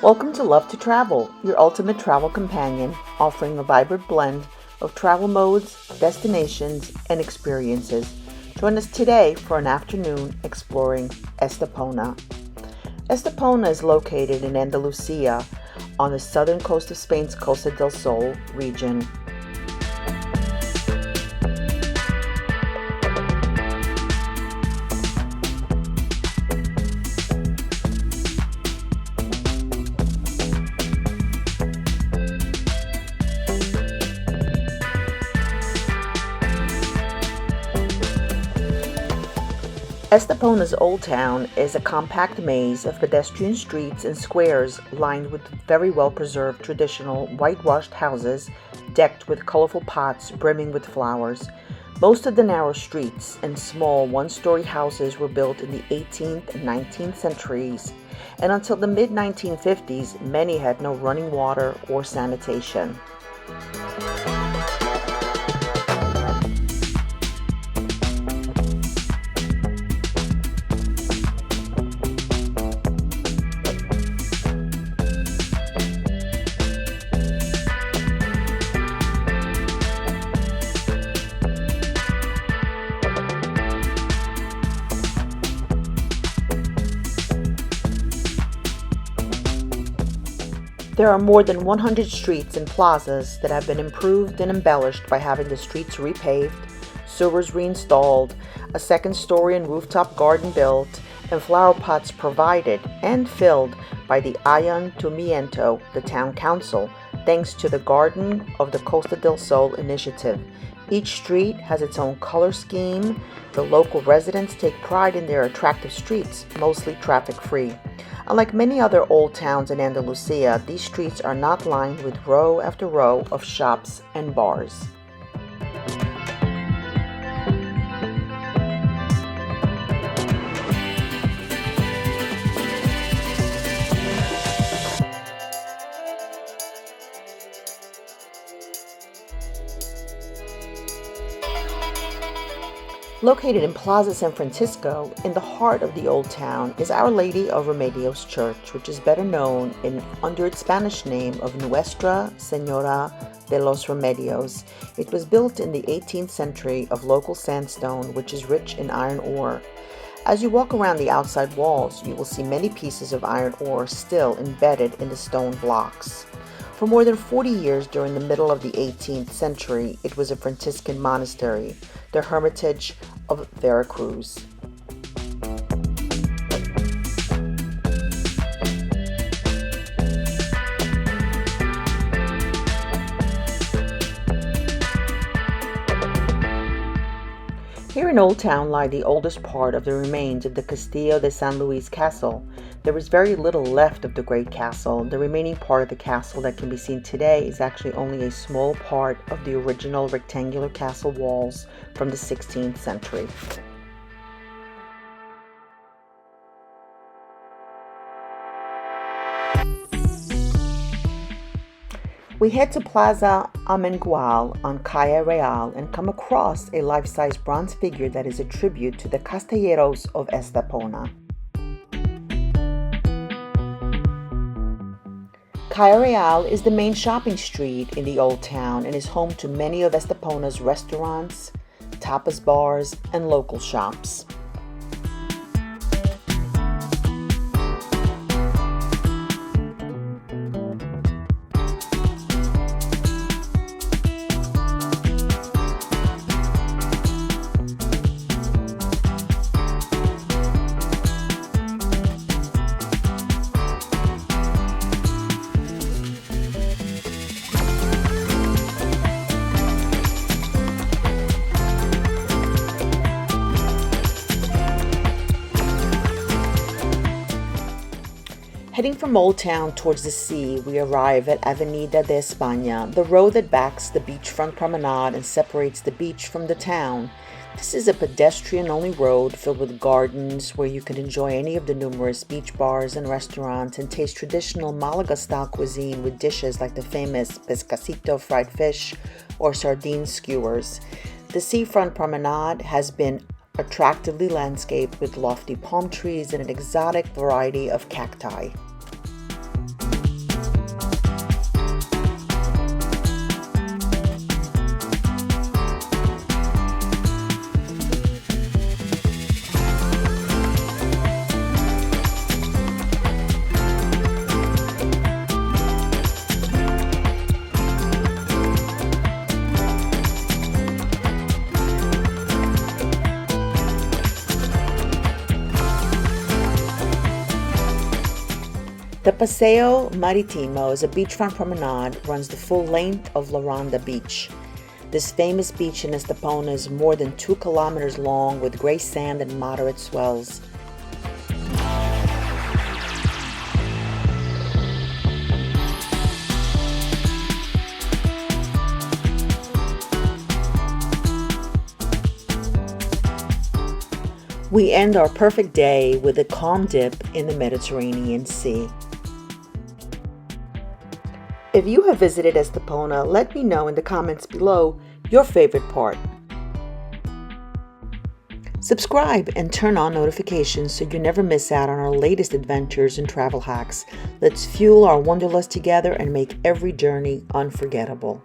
Welcome to Love to Travel, your ultimate travel companion, offering a vibrant blend of travel modes, destinations, and experiences. Join us today for an afternoon exploring Estepona. Estepona is located in Andalucia on the southern coast of Spain's Costa del Sol region. Estepona's Old Town is a compact maze of pedestrian streets and squares lined with very well-preserved traditional whitewashed houses decked with colorful pots brimming with flowers. Most of the narrow streets and small one-story houses were built in the 18th and 19th centuries, and until the mid-1950s, many had no running water or sanitation. There are more than 100 streets and plazas that have been improved and embellished by having the streets repaved, sewers reinstalled, a second story and rooftop garden built, and flower pots provided and filled by the Ayuntamiento, the town council, thanks to the Garden of the Costa del Sol initiative. Each street has its own color scheme. The local residents take pride in their attractive streets, mostly traffic-free. Unlike many other old towns in Andalusia, these streets are not lined with row after row of shops and bars. Located in Plaza San Francisco, in the heart of the Old Town, is Our Lady of Remedios Church, which is better known under its Spanish name of Nuestra Señora de los Remedios. It was built in the 18th century of local sandstone, which is rich in iron ore. As you walk around the outside walls, you will see many pieces of iron ore still embedded in the stone blocks. For more than 40 years during the middle of the 18th century, it was a Franciscan monastery, the Hermitage of Veracruz. Here in Old Town lie the oldest part of the remains of the Castillo de San Luis castle. There is very little left of the great castle. The remaining part of the castle that can be seen today is actually only a small part of the original rectangular castle walls from the 16th century. We head to Plaza Amengual on Calle Real and come across a life-size bronze figure that is a tribute to the Castelleros of Estepona. Calle Real is the main shopping street in the Old Town and is home to many of Estepona's restaurants, tapas bars, and local shops. Heading from Old Town towards the sea, we arrive at Avenida de España, the road that backs the beachfront promenade and separates the beach from the town. This is a pedestrian-only road filled with gardens where you can enjoy any of the numerous beach bars and restaurants and taste traditional Malaga-style cuisine with dishes like the famous pescacito fried fish or sardine skewers. The seafront promenade has been attractively landscaped with lofty palm trees and an exotic variety of cacti. The Paseo Maritimo is a beachfront promenade runs the full length of La Ronda Beach. This famous beach in Estepona is more than 2 kilometers long with gray sand and moderate swells. We end our perfect day with a calm dip in the Mediterranean Sea. If you have visited Estepona, let me know in the comments below your favorite part. Subscribe and turn on notifications so you never miss out on our latest adventures and travel hacks. Let's fuel our wanderlust together and make every journey unforgettable.